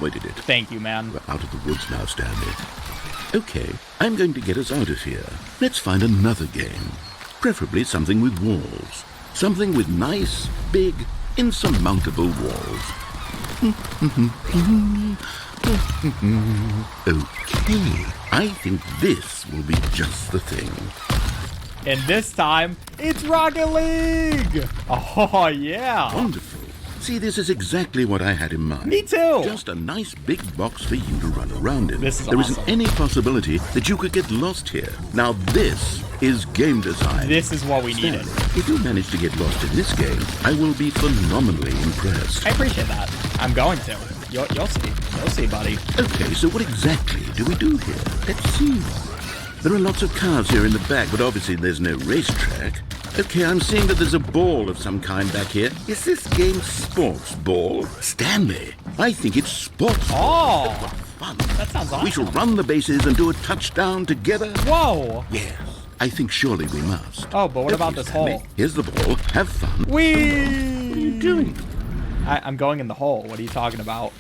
avoided it. Thank you, man. We're out of the woods now, Stanley. Okay, I'm going to get us out of here. Let's find another game. Preferably something with walls. Something with nice, big, insurmountable walls. Okay, I think this will be just the thing. And this time, it's Rocket League! Oh, yeah. Wonderful. See, this is exactly what I had in mind. Me too. Just a nice big box for you to run around in. This is There awesome. isn't any possibility that you could get lost here. Now this is game design. This is what we needed. Stanley, if you manage to get lost in this game, I will be phenomenally impressed. I appreciate that. I'm going to. You'll see. You'll see, buddy. Okay, so what exactly do we do here? Let's see. There are lots of cars here in the back, but obviously there's no racetrack. Okay, I'm seeing that there's a ball of some kind back here. Is this game sports ball? Stanley, I think it's sports ball. Oh, Fun. that sounds awesome. We shall run the bases and do a touchdown together. Whoa. Yes, I think surely we must. Oh, but what about this Stanley, hole? Here's the ball. Have fun. Whee! What are you doing? I'm going in the hole. What are you talking about?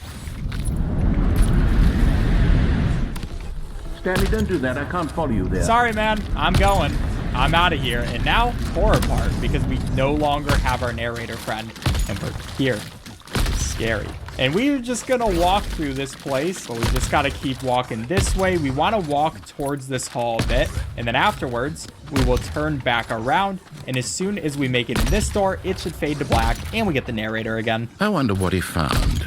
Stanley, don't do that. I can't follow you there. Sorry, man. I'm going. I'm out of here. And now, horror part, because we no longer have our narrator friend, and we're here. It's scary. And we're just gonna walk through this place, but we just gotta keep walking this way. We want to walk towards this hall a bit, and then afterwards, we will turn back around, and as soon as we make it in this door, it should fade to black, and we get the narrator again. I wonder what he found.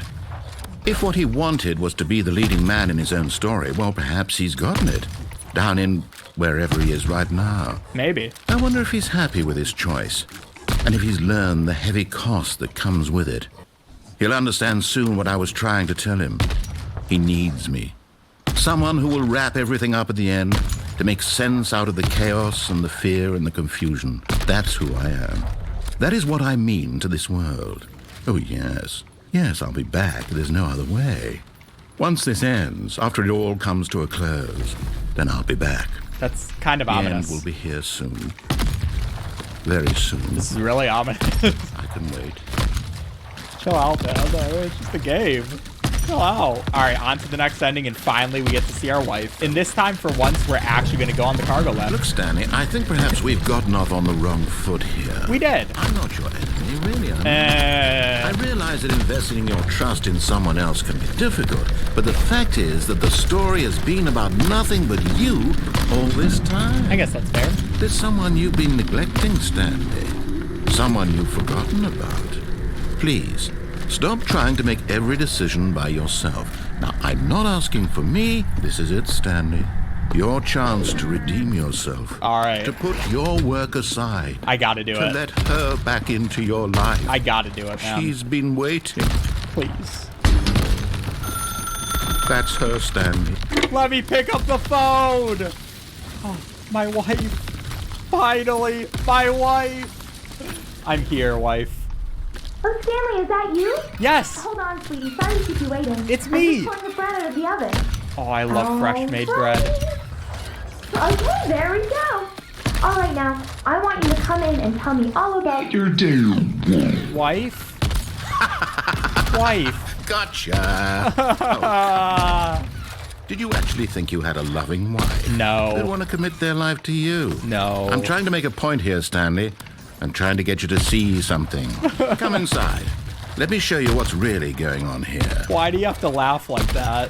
If what he wanted was to be the leading man in his own story, well, perhaps he's gotten it. Down in wherever he is right now. Maybe. I wonder if he's happy with his choice, and if he's learned the heavy cost that comes with it. He'll understand soon what I was trying to tell him. He needs me. Someone who will wrap everything up at the end to make sense out of the chaos and the fear and the confusion. That's who I am. That is what I mean to this world. Oh, yes. Yes, I'll be back. There's no other way. Once this ends, after it all comes to a close, then I'll be back. That's kind of The end ominous. will be here soon. Very soon. This is really ominous. I can wait. Chill out, man. No, it's just a game. Chill out. All right, on to the next ending, and finally we get to see our wife. And this time, for once, we're actually going to go on the cargo lift. Look, Stanley, I think perhaps we've gotten off on the wrong foot here. We did. I'm not your enemy, really. I realize that investing your trust in someone else can be difficult, but the fact is that the story has been about nothing but you all this time. I guess that's fair. There's someone you've been neglecting, Stanley. Someone you've forgotten about. Please, stop trying to make every decision by yourself. Now, I'm not asking for me. This is it, Stanley. Your chance to redeem yourself. All right. To put your work aside. I got to do To it. let her back into your life. I got to do it, man. She's been waiting. Please. That's her, Stanley. Let me pick up the phone. Oh, my wife. Finally, my wife. I'm here, wife. Oh, Stanley, is that you? Yes. Hold on, sweetie. Sorry to keep you waiting. It's me. I'm just pulling the bread out of the oven. Oh, I love fresh made bread. Okay, there we go. All right, now, I want you to come in and tell me all about your day. Wife? Wife. Gotcha. Oh, did you actually think you had a loving wife? No. They want to commit their life to you. No. I'm trying to make a point here, Stanley. I'm trying to get you to see something. Come inside. Let me show you what's really going on here. Why do you have to laugh like that?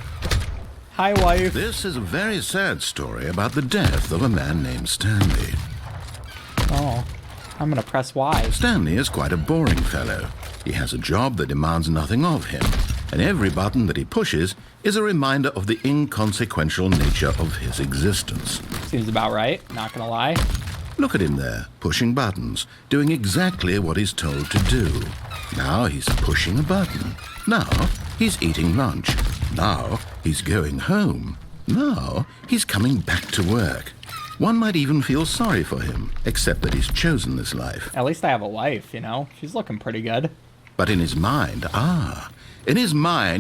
Hi, wife. This is a very sad story about the death of a man named Stanley. Oh, I'm gonna press Y. Stanley is quite a boring fellow. He has a job that demands nothing of him, and every button that he pushes is a reminder of the inconsequential nature of his existence. Seems about right, not gonna lie. Look at him there, pushing buttons, doing exactly what he's told to do. Now he's pushing a button. Now he's eating lunch. Now he's going home. Now he's coming back to work. One might even feel sorry for him, except that he's chosen this life. At least I have a wife, you know? She's looking pretty good. But in his mind,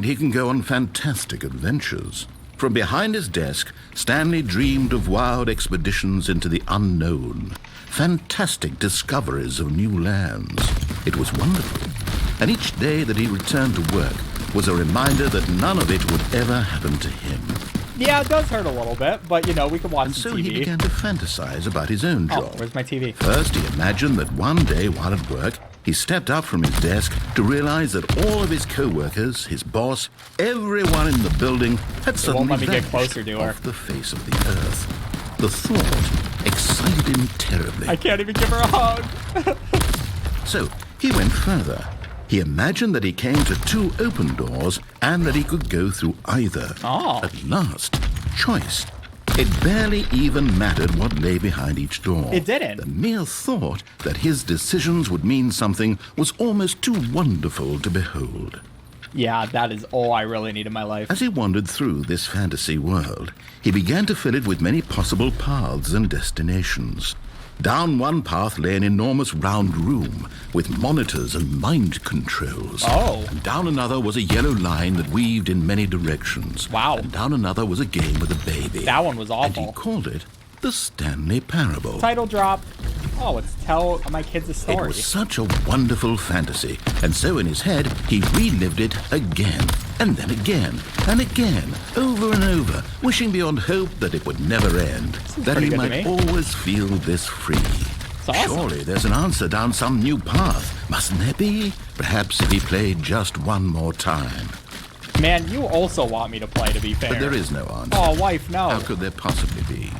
he can go on fantastic adventures. From behind his desk, Stanley dreamed of wild expeditions into the unknown, fantastic discoveries of new lands. It was wonderful. And each day that he returned to work, was a reminder that none of it would ever happen to him. Yeah, it does hurt a little bit, but you know, we can watch And some so TV. he began to fantasize about his own Oh, job. where's my TV? First, he imagined that one day while at work, he stepped up from his desk to realize that all of his co-workers, his boss, everyone in the building had won't suddenly let me get vanished closer to her. off the face of the earth. The thought excited him terribly. I can't even give her a hug. So he went further. He imagined that he came to two open doors and that he could go through either. Oh. At last, choice. It barely even mattered what lay behind each door. It didn't. The mere thought that his decisions would mean something was almost too wonderful to behold. Yeah, that is all I really need in my life. As he wandered through this fantasy world, he began to fill it with many possible paths and destinations. Down one path lay an enormous round room with monitors and mind controls. Oh. And down another was a yellow line that weaved in many directions. Wow. And down another was a game with a baby. That one was And he awful. called it the Stanley Parable. Title drop. Oh, it's tell my kids a It story. was such a wonderful fantasy, and so in his head, he relived it again, and then again, and again, over and over, wishing beyond hope that it would never end, that pretty he good to might me. always feel this free. awesome. Surely there's an answer down some new path, mustn't there be? Perhaps if he played just one more time. Man, you also want me to play, to be fair. But there is no answer. Oh, wife, no. How could there possibly be?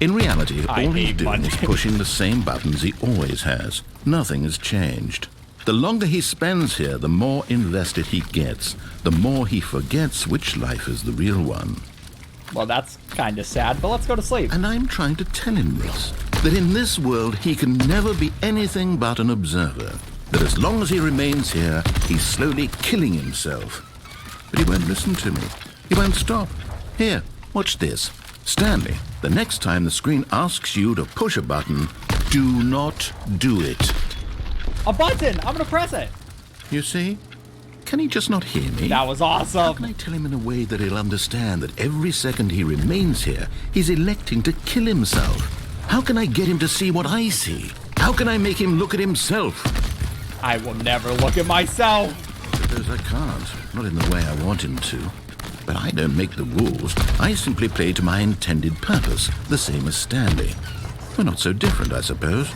In reality, I all he's hate doing Monday. is pushing the same buttons he always has. Nothing has changed. The longer he spends here, the more invested he gets. The more he forgets which life is the real one. Well, that's kind of sad, but let's go to sleep. And I'm trying to tell him this, that in this world he can never be anything but an observer. That as long as he remains here, he's slowly killing himself. But he won't listen to me. He won't stop. Here, watch this. Stanley, the next time the screen asks you to push a button, do not do it. A button! I'm gonna press it! You see? Can he just not hear me? That was How can awesome! I tell him in a way that he'll understand that every second he remains here, he's electing to kill himself? How can I get him to see what I see? How can I make him look at himself? I will never look at myself! Suppose I can't. Not in the way I want him to. But I don't make the rules. I simply play to my intended purpose, the same as Stanley. We're not so different, I suppose.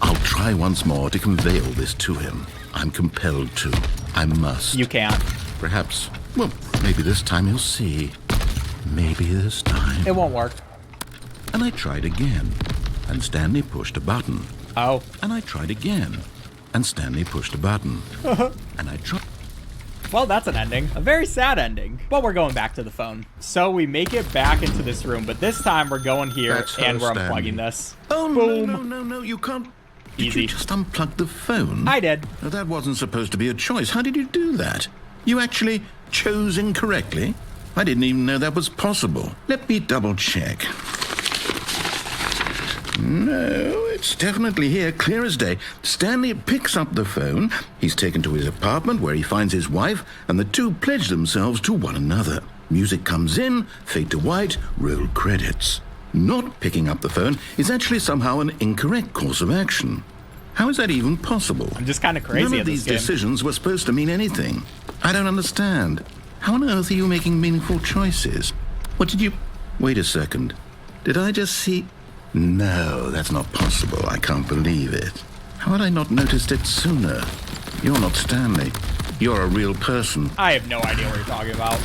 I'll try once more to convey all this to him. I'm compelled to. I must. You can't. Perhaps. Well, maybe this time he'll see. Maybe this time. It won't work. And I tried again. And Stanley pushed a button. Oh. And I tried again. And Stanley pushed a button. And I tried. Well, that's an ending. A very sad ending. But we're going back to the phone. So we make it back into this room, but this time we're going here That's and her, we're Stanley. unplugging this. Oh, Boom. no, you can't. Did Easy. you just unplug the phone? I did. Now, that wasn't supposed to be a choice. How did you do that? You actually chose incorrectly? I didn't even know that was possible. Let me double check. No, it's definitely here, clear as day. Stanley picks up the phone. He's taken to his apartment where he finds his wife, and the two pledge themselves to one another. Music comes in, fade to white, roll credits. Not picking up the phone is actually somehow an incorrect course of action. How is that even possible? I'm just kind of crazy None at of this these game. decisions were supposed to mean anything. I don't understand. How on earth are you making meaningful choices? What did you... Wait a second. Did I just see... No, that's not possible. I can't believe it. How had I not noticed it sooner? You're not Stanley. You're a real person. I have no idea what you're talking about.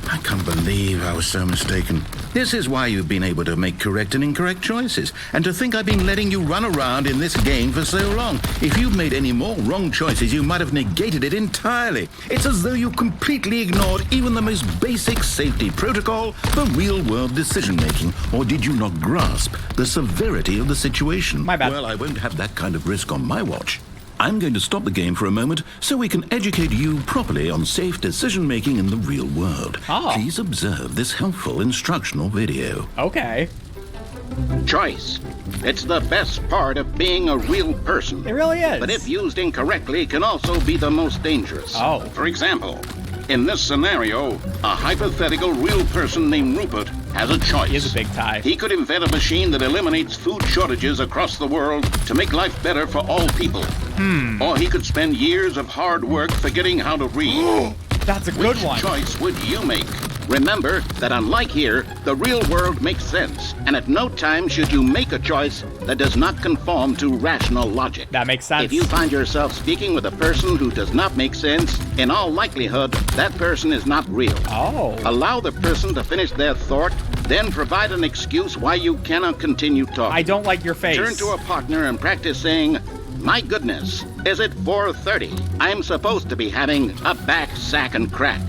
I can't believe I was so mistaken. This is why you've been able to make correct and incorrect choices. And to think I've been letting you run around in this game for so long. If you'd made any more wrong choices, you might have negated it entirely. It's as though you completely ignored even the most basic safety protocol for real-world decision-making. Or did you not grasp the severity of the situation? My bad. Well, I won't have that kind of risk on my watch. I'm going to stop the game for a moment so we can educate you properly on safe decision-making in the real world. Ah. Please observe this helpful instructional video. Okay. Choice. It's the best part of being a real person. It really is. But if used incorrectly, can also be the most dangerous. Oh. For example, in this scenario, a hypothetical real person named Rupert has a choice. He is a big tie. He could invent a machine that eliminates food shortages across the world to make life better for all people. Or he could spend years of hard work forgetting how to read. That's a good Which one. choice would you make? Remember that unlike here, the real world makes sense, and at no time should you make a choice that does not conform to rational logic. That makes sense. If you find yourself speaking with a person who does not make sense, in all likelihood, that person is not real. Oh. Allow the person to finish their thought, then provide an excuse why you cannot continue talking. I don't like your face. Turn to a partner and practice saying, "My goodness, is it 4:30? I'm supposed to be having a back, sack, and crack."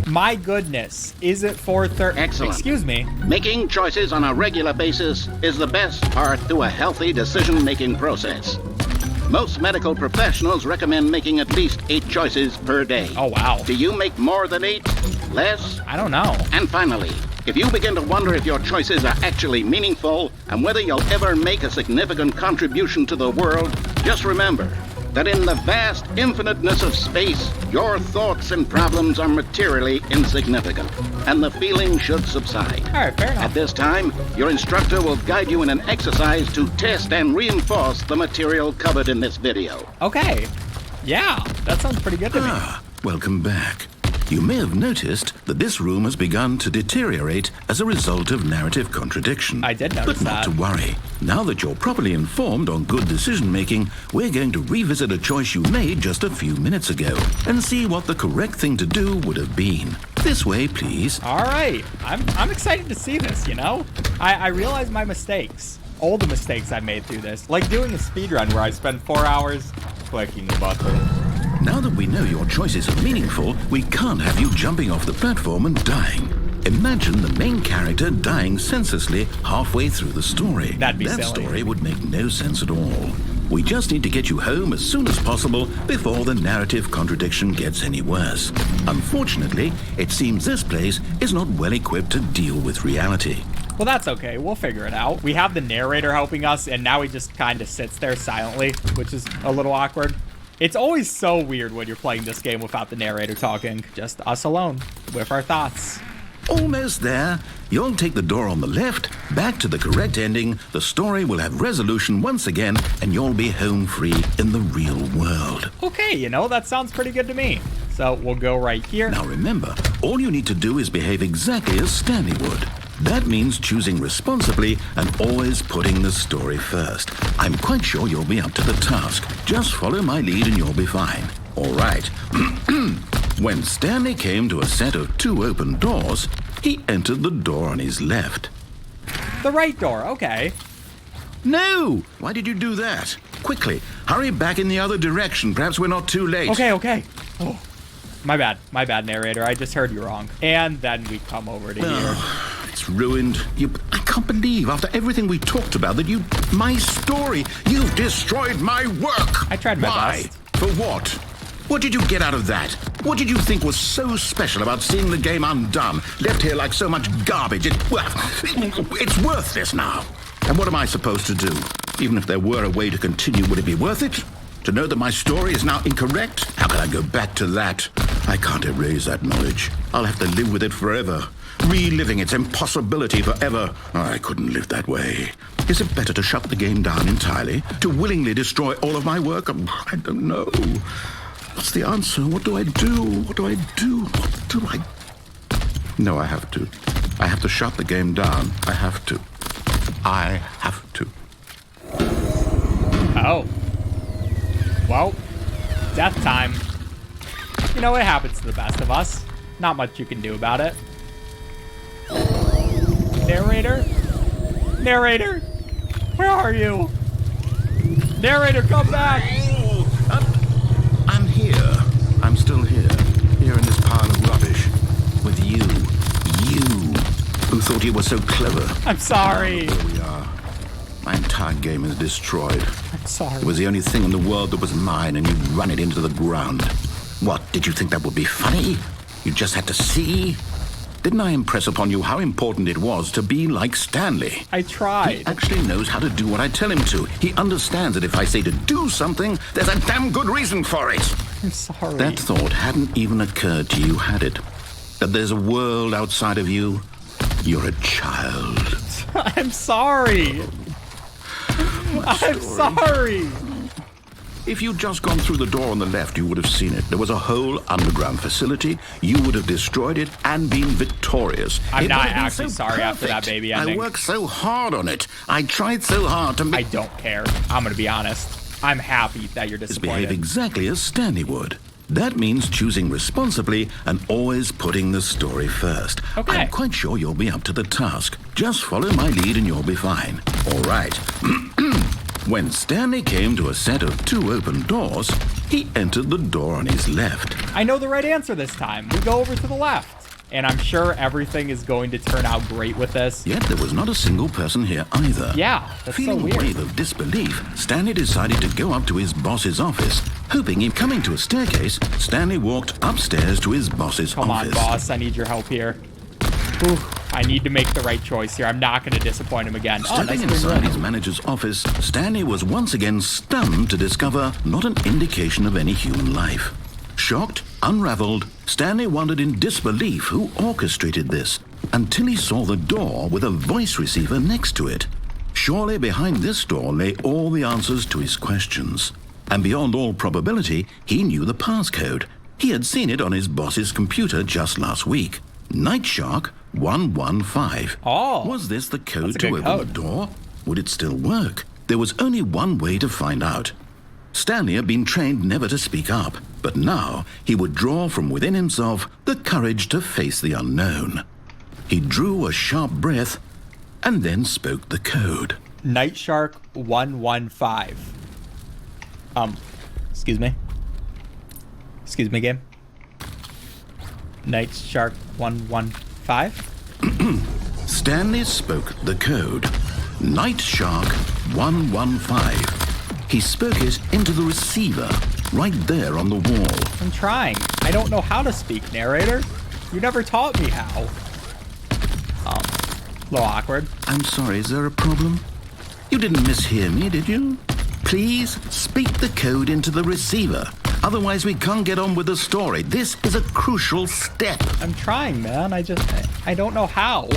My goodness, is it 4:30? Excellent. Excuse me. Making choices on a regular basis is the best part to a healthy decision-making process. Most medical professionals recommend making at least 8 choices per day. Oh, wow. Do you make more than 8? Less? I don't know. And finally, if you begin to wonder if your choices are actually meaningful and whether you'll ever make a significant contribution to the world, just remember that in the vast infiniteness of space, your thoughts and problems are materially insignificant, and the feeling should subside. All right, fair enough. At this time, your instructor will guide you in an exercise to test and reinforce the material covered in this video. Okay. Yeah, that sounds pretty good to me. Welcome back. You may have noticed that this room has begun to deteriorate as a result of narrative contradiction. I did notice But not that. to worry. Now that you're properly informed on good decision-making, we're going to revisit a choice you made just a few minutes ago and see what the correct thing to do would have been. This way, please. All right. I'm excited to see this, you know? I realize my mistakes. All the mistakes I made through this. Like doing a speedrun where I spend 4 hours clicking the button. Now that we know your choices are meaningful, we can't have you jumping off the platform and dying. Imagine the main character dying senselessly halfway through the story. That'd be that silly. story would make no sense at all. We just need to get you home as soon as possible before the narrative contradiction gets any worse. Unfortunately, it seems this place is not well equipped to deal with reality. Well, that's okay. We'll figure it out. We have the narrator helping us, and now he just kind of sits there silently, which is a little awkward. It's always so weird when you're playing this game without the narrator talking. Just us alone with our thoughts. Almost there. You'll take the door on the left, back to the correct ending, the story will have resolution once again, and you'll be home free in the real world. Okay, you know, that sounds pretty good to me. So we'll go right here. Now remember, all you need to do is behave exactly as Stanley would. That means choosing responsibly and always putting the story first. I'm quite sure you'll be up to the task. Just follow my lead and you'll be fine. All right. When Stanley came to a set of 2 open doors, he entered the door on his left. The right door, okay. No! Why did you do that? Quickly, hurry back in the other direction. Perhaps we're not too late. Okay. Oh, my bad, narrator. I just heard you wrong. And then we come over to here. It's ruined. I can't believe, after everything we talked about, that my story, you've destroyed my work. I tried my Why? best. For what? What did you get out of that? What did you think was so special about seeing the game undone, left here like so much garbage? It's worthless now. And what am I supposed to do? Even if there were a way to continue, would it be worth it? To know that my story is now incorrect? How can I go back to that? I can't erase that knowledge. I'll have to live with it forever. Reliving its impossibility forever. I couldn't live that way. Is it better to shut the game down entirely? To willingly destroy all of my work? I don't know. What's the answer? What do I do? What do I do? What do I... No, I have to. I have to shut the game down. I have to. I have to. Oh. Well, death time. You know, it happens to the best of us. Not much you can do about it. Narrator? Narrator? Where are you? Narrator, come back! I'm here. I'm still here. Here in this pile of rubbish. With you. You. Who thought you were so clever. I'm sorry. Here we are. My entire game is destroyed. I'm sorry. It was the only thing in the world that was mine, and you run it into the ground. What, did you think that would be funny? You just had to see? Didn't I impress upon you how important it was to be like Stanley? I tried. He actually knows how to do what I tell him to. He understands that if I say to do something, there's a damn good reason for it. I'm sorry. That thought hadn't even occurred to you, had it? That there's a world outside of you? You're a child. I'm sorry. I'm sorry. If you'd just gone through the door on the left, you would have seen it. There was a whole underground facility. You would have destroyed it and been victorious. I'm It not would have been actually so sorry after that perfect. baby I ending. worked so hard on it. I tried so hard to I make don't care. I'm gonna be honest. I'm happy that you're behave disappointed. exactly as Stanley would. That means choosing responsibly and always putting the story first. Okay. I'm quite sure you'll be up to the task. Just follow my lead and you'll be fine. All right. When Stanley came to a set of 2 open doors, he entered the door on his left. I know the right answer this time. We go over to the left. And I'm sure everything is going to turn out great with this. Yet there was not a single person here either. Yeah, that's so Feeling a weird. wave of disbelief, Stanley decided to go up to his boss's office. Hoping in coming to a staircase, Stanley walked upstairs to his boss's Come office. on, boss. I need your help here. Ooh, I need to make the right choice here. I'm not going to disappoint him again. Stepping nice inside green his room. manager's office, Stanley was once again stunned to discover not an indication of any human life. Shocked, unraveled, Stanley wondered in disbelief who orchestrated this, until he saw the door with a voice receiver next to it. Surely behind this door lay all the answers to his questions. And beyond all probability, he knew the passcode. He had seen it on his boss's computer just last week. Night Shark 115. Oh, Was this the code that's a to good open code. the door? Would it still work? There was only one way to find out. Stanley had been trained never to speak up, but now he would draw from within himself the courage to face the unknown. He drew a sharp breath and then spoke the code. Night Shark 115. Excuse me. Excuse me, game. Night Shark 115. Stanley spoke the code. Night Shark 115. He spoke it into the receiver, right there on the wall. I'm trying. I don't know how to speak, narrator. You never taught me how. A little awkward. I'm sorry, is there a problem? You didn't mishear me, did you? Please speak the code into the receiver. Otherwise, we can't get on with the story. This is a crucial step. I'm trying, man. I don't know how.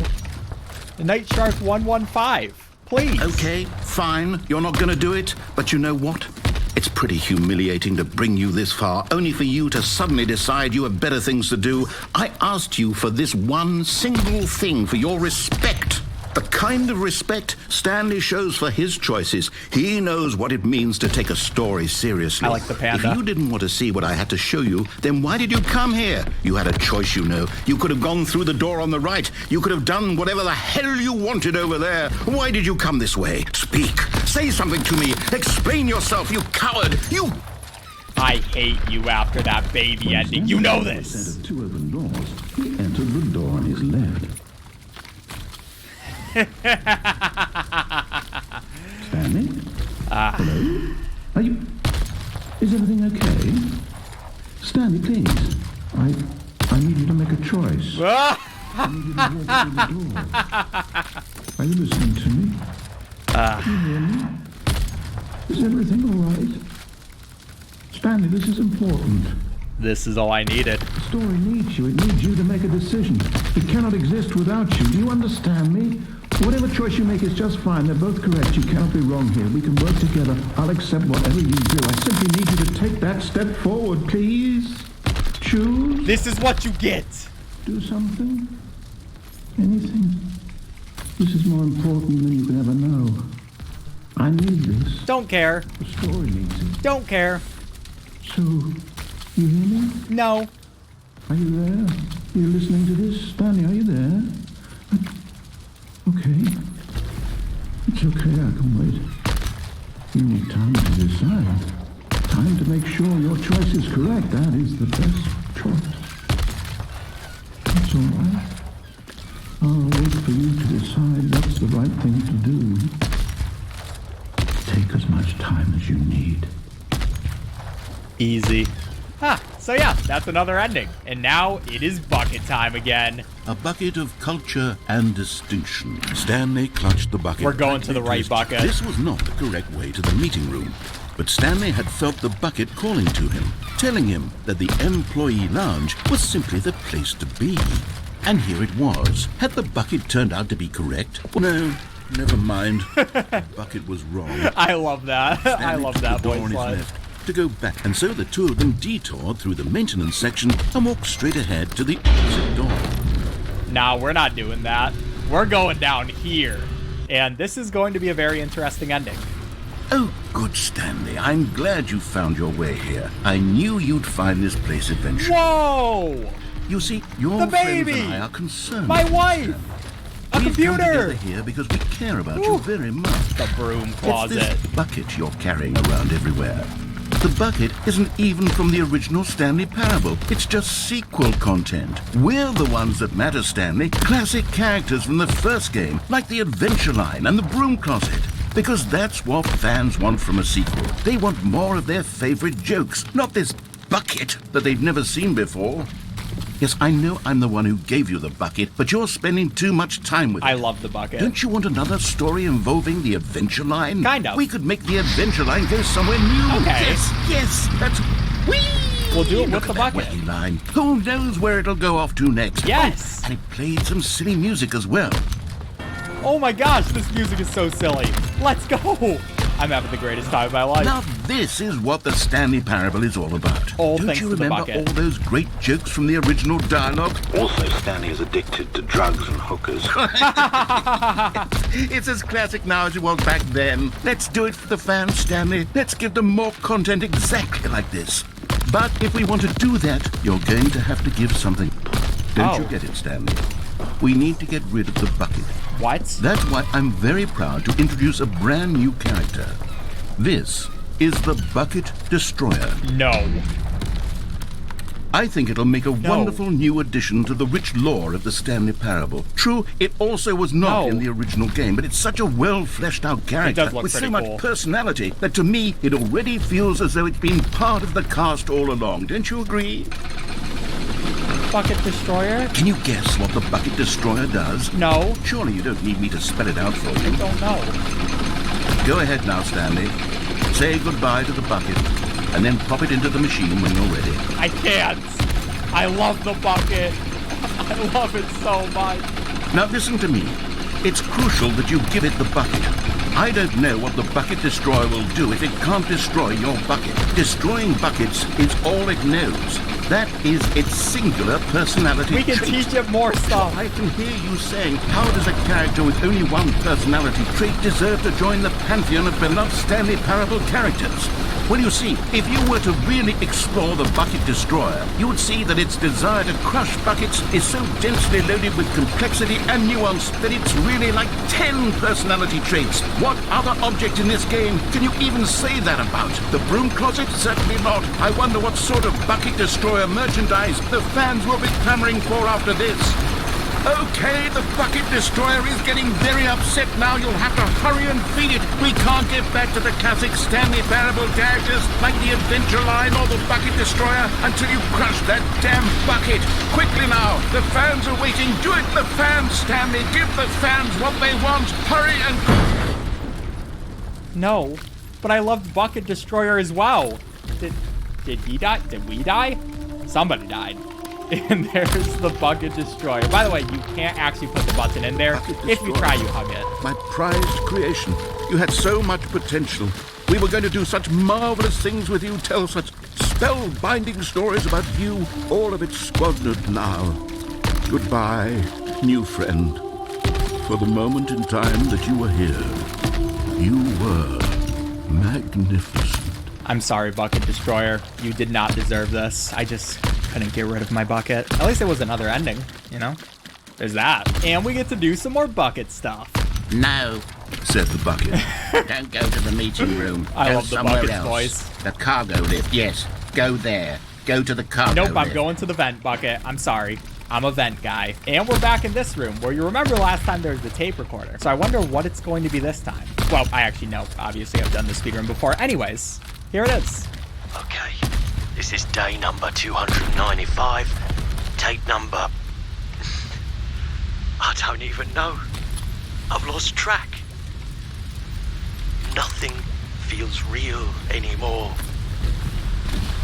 Night Shark 115. Please. Okay, fine. You're not going to do it. But you know what? It's pretty humiliating to bring you this far, only for you to suddenly decide you have better things to do. I asked you for this one single thing, for your respect. The kind of respect Stanley shows for his choices. He knows what it means to take a story seriously. I like the panda. If you didn't want to see what I had to show you, then why did you come here? You had a choice, you know. You could have gone through the door on the right. You could have done whatever the hell you wanted over there. Why did you come this way? Speak. Say something to me. Explain yourself, you coward. You... I hate you after that baby ending. You know this. Set of 2 open doors, he entered the door on his left. Stanley? Hello? Are you... Is everything okay? Stanley, please. I need you to make a choice. I need you to walk through the door. Are you listening to me? Can you hear me? Is everything all right? Stanley, this is important. This is all I needed. The story needs you. It needs you to make a decision. It cannot exist without you. Do you understand me? Whatever choice you make is just fine. They're both correct. You cannot be wrong here. We can work together. I'll accept whatever you do. I simply need you to take that step forward, please. Choose. This is what you get. Do something. Anything. This is more important than you can ever know. I need this. Don't care. The story needs it. Don't care. So, you hear me? No. Are you there? You're listening to this? Stanley, are you there? Okay. It's okay, I can wait. You need time to decide. Time to make sure your choice is correct. That is the best choice. That's all right. I'll wait for you to decide what's the right thing to do. Take as much time as you need. Easy. So yeah, that's another ending. And now it is bucket time again. A bucket of culture and distinction. Stanley clutched the bucket. We're going to the right his bucket. This was not the correct way to the meeting room. But Stanley had felt the bucket calling to him, telling him that the employee lounge was simply the place to be. And here it was. Had the bucket turned out to be correct? No, never mind. The bucket was wrong. I love that. I love that Door voice on his line. left. to go back. And so the two of them detoured through the maintenance section and walked straight ahead to the exit door. Nah, we're not doing that. We're going down here. And this is going to be a very interesting ending. Oh, good, Stanley. I'm glad you found your way here. I knew you'd find this place eventually. Whoa! You see, your The friends baby! and I are concerned. My wife! A We've computer! come together here because we care about you very much. The broom It's closet. this bucket you're carrying around everywhere. The bucket isn't even from the original Stanley Parable. It's just sequel content. We're the ones that matter, Stanley. Classic characters from the first game, like the Adventure Line and the Broom Closet. Because that's what fans want from a sequel. They want more of their favorite jokes, not this bucket that they've never seen before. Yes, I know I'm the one who gave you the bucket, but you're spending too much time with it. I love the bucket. Don't you want another story involving the Adventure Line? Kind of. We could make the Adventure Line go somewhere new. Okay. Yes, that's... Whee! We'll do it Look with the at that bucket. wacky line. Who knows where it'll go off to next? Yes. Oh, and it played some silly music as well. Oh my gosh, this music is so silly. Let's go. I'm having the greatest time of my life. Now this is what the Stanley Parable is all about. All Don't thanks you to the remember bucket. all those great jokes from the original dialogue? Also, Stanley is addicted to drugs and hookers. It's as classic now as it was back then. Let's do it for the fans, Stanley. Let's give them more content exactly like this. But if we want to do that, you're going to have to give something. Don't Oh. you get it, Stanley? We need to get rid of the bucket. What? That's why I'm very proud to introduce a brand new character. This is the Bucket Destroyer. No. I think it'll make a No. wonderful new addition to the rich lore of the Stanley Parable. True, it also was not No. in the original game, but it's such a well-fleshed-out character does look with so pretty much cool. personality that to me it already feels as though it's been part of the cast all along. Don't you agree? Bucket Destroyer? Can you guess what the Bucket Destroyer does? No. Surely you don't need me to spell it out for you. Don't know. Go ahead now, Stanley. Say goodbye to the bucket, and then pop it into the machine when you're ready. I can't. I love the bucket. I love it so much. Now listen to me. It's crucial that you give it the bucket. I don't know what the Bucket Destroyer will do if it can't destroy your bucket. Destroying buckets is all it knows. That is its singular personality We can trait. teach it more stuff. I can hear you saying, how does a character with only one personality trait deserve to join the pantheon of beloved Stanley Parable characters? Well, you see, if you were to really explore the Bucket Destroyer, you would see that its desire to crush buckets is so densely loaded with complexity and nuance that it's really like 10 personality traits. What other object in this game can you even say that about? The Broom Closet? Certainly not. I wonder what sort of Bucket Destroyer merchandise the fans will be clamoring for after this. Okay, the Bucket Destroyer is getting very upset now. You'll have to hurry and feed it. We can't get back to the classic Stanley Parable characters like the Adventure Line or the Bucket Destroyer until you crush that damn bucket. Quickly now, the fans are waiting. Do it, the fans, Stanley. Give the fans what they want. Hurry and... No. But I loved Bucket Destroyer as well. Did he die? Did we die? Somebody died. And there's the Bucket Destroyer. By the way, you can't actually put the button in there. If you try, you hug it. My prized creation. You had so much potential. We were going to do such marvelous things with you, tell such spellbinding stories about you. All of it squandered now. Goodbye, new friend. For the moment in time that you were here, you were magnificent. I'm sorry, Bucket Destroyer. You did not deserve this. I just couldn't get rid of my bucket. At least it was another ending, you know? There's that. And we get to do some more bucket stuff. No, said the bucket. Don't go to the meeting room. I Go love the somewhere bucket's else. voice. The cargo lift, yes. Go there. Go to the cargo Nope, I'm lift. going to the vent bucket. I'm sorry. I'm a vent guy. And we're back in this room where you remember last time there was the tape recorder. So I wonder what it's going to be this time. Well, I actually know. Obviously, I've done this speedrun before. Anyways, here it is. Okay, this is day number 295. Tape number... I don't even know. I've lost track. Nothing feels real anymore.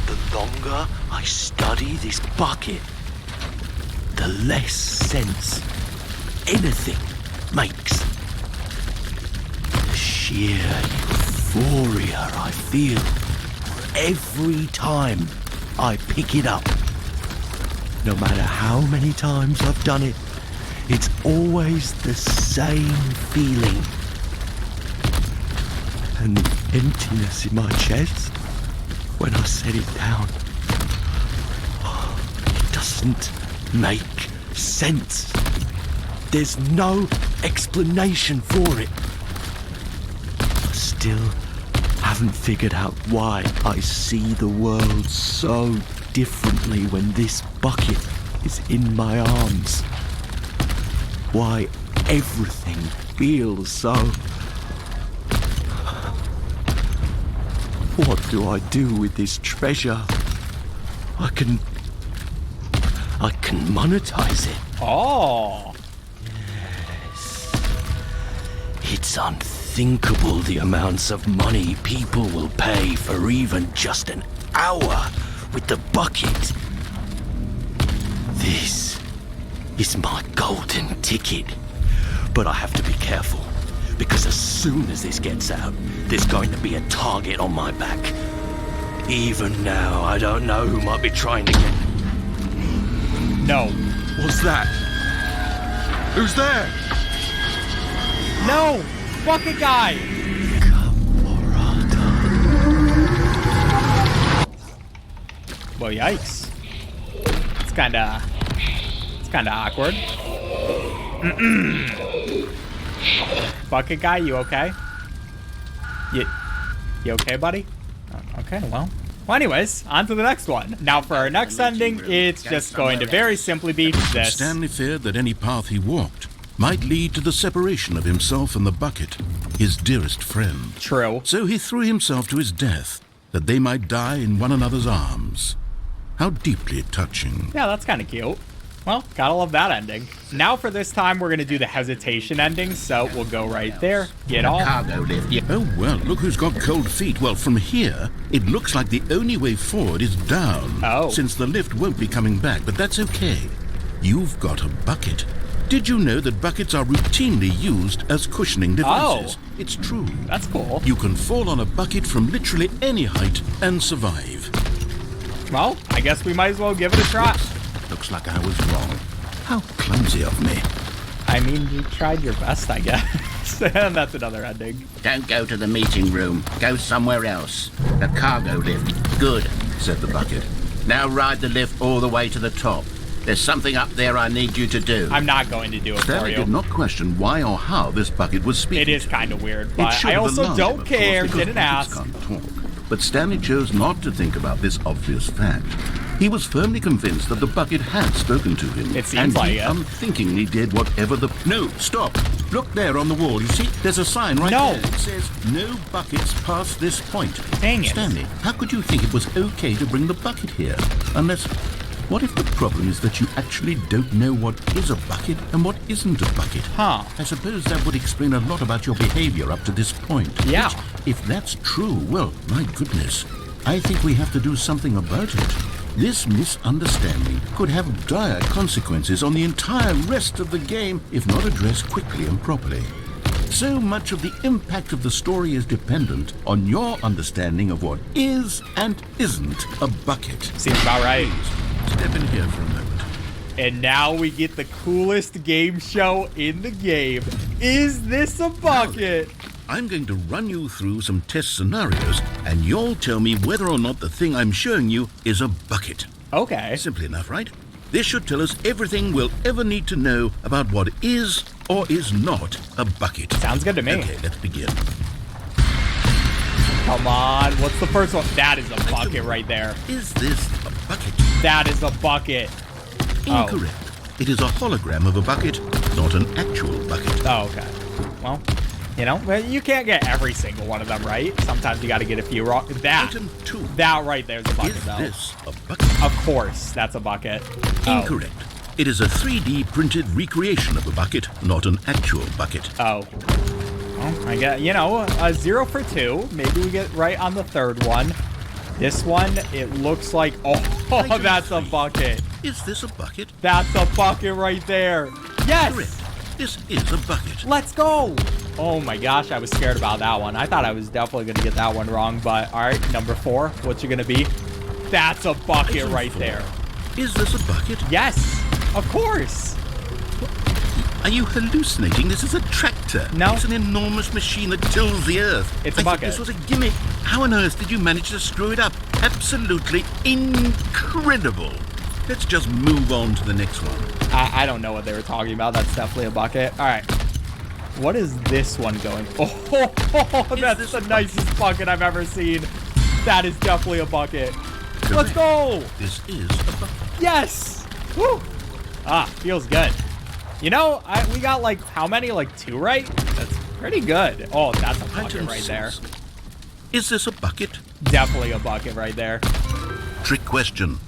The longer I study this bucket, the less sense anything makes. The sheer euphoria I feel every time I pick it up. No matter how many times I've done it, it's always the same feeling. And the emptiness in my chest when I set it down. It doesn't make sense. There's no explanation for it. I still haven't figured out why I see the world so differently when this bucket is in my arms. Why everything feels so... What do I do with this treasure? I can monetize it. Oh. It's unthinkable the amounts of money people will pay for even just an hour with the bucket. This is my golden ticket. But I have to be careful, because as soon as this gets out, there's going to be a target on my back. Even now, I don't know who might be trying to get... No. What's that? Who's there? No! Bucket guy! Well, yikes. It's kinda awkward. Bucket guy, you okay? You okay, buddy? Oh, okay, well, anyways, on to the next one. Now for our next ending, it's just going to very simply be this. Stanley feared that any path he walked might lead to the separation of himself and the bucket, his dearest friend. True. So he threw himself to his death, that they might die in one another's arms. How deeply touching. Yeah, that's kind of cute. Well, gotta love that ending. Now for this time, we're gonna do the hesitation ending, so we'll go right there. Get off. Cargo lift. Oh, well, look who's got cold feet. Well, from here, it looks like the only way forward is down. Oh. Since the lift won't be coming back, but that's okay. You've got a bucket. Did you know that buckets are routinely used as cushioning devices? Oh. It's true. That's cool. You can fall on a bucket from literally any height and survive. Well, I guess we might as well give it a try. Looks like I was wrong. How clumsy of me. I mean, you tried your best, I guess. And that's another ending. Don't go to the meeting room. Go somewhere else. The cargo lift. Good, said the bucket. Now ride the lift all the way to the top. There's something up there I need you to do. I'm not going to do it for Stanley you. did not question why or how this bucket was speaking. It is kind of weird, It but should I have also alarmed him, don't of care. course, because Didn't buckets ask. can't talk. But Stanley chose not to think about this obvious fact. He was firmly convinced that the bucket had spoken to him. It seems and like he it. unthinkingly did whatever the... No, stop. Look there on the wall. You see, there's a sign right No. there. It says, no buckets past this point. Dang it. Stanley, how could you think it was okay to bring the bucket here? Unless... What if the problem is that you actually don't know what is a bucket and what isn't a bucket? Huh. I suppose that would explain a lot about your behavior up to this point. Yeah. Which, if that's true, well, my goodness, I think we have to do something about it. This misunderstanding could have dire consequences on the entire rest of the game if not addressed quickly and properly. So much of the impact of the story is dependent on your understanding of what is and isn't a bucket. Seems about right. Step in here for a moment. And now we get the coolest game show in the game. Is this a bucket? I'm going to run you through some test scenarios, and you'll tell me whether or not the thing I'm showing you is a bucket. Okay. Simple enough, right? This should tell us everything we'll ever need to know about what is or is not a bucket. Sounds good to me. Okay, let's begin. Come on. What's the first one? That is a bucket right there. Is this a bucket? That is a bucket. Oh. Incorrect. It is a hologram of a bucket, not an actual bucket. Oh, okay. Well, you know, you can't get every single one of them right. Sometimes you got to get a few wrong. Item 2. That right there's a bucket, Is though. this a bucket? Of course, that's a bucket. Oh. Incorrect. It is a 3D printed recreation of a bucket, not an actual bucket. Oh. Well, I get, you know, a 0 for 2. Maybe we get right on the third one. This one, it looks like, oh, Item that's a 3. bucket. Is this a bucket? That's a bucket right there. Yes. Correct. This is a bucket. Let's go. Oh my gosh, I was scared about that one. I thought I was definitely going to get that one wrong, but all right, number 4. What's it going to be? That's a bucket right there. Is this a bucket? Yes, of course. Are you hallucinating? This is a tractor. No. It's an enormous machine that tills the earth. It's a I thought bucket. this was a gimmick. How on earth did you manage to screw it up? Absolutely incredible. Let's just move on to the next one. I don't know what they were talking about. That's definitely a bucket. All right. What is this one going? Oh, that's the nicest bucket I've ever seen. That is definitely a bucket. Correct. Let's go. This is a bucket. Yes. Woo. Ah, feels good. You know, we got like, how many? Like 2 right? That's pretty good. Oh, that's a bucket Item right there. 6. Is this a bucket? Definitely a bucket right there. Trick question.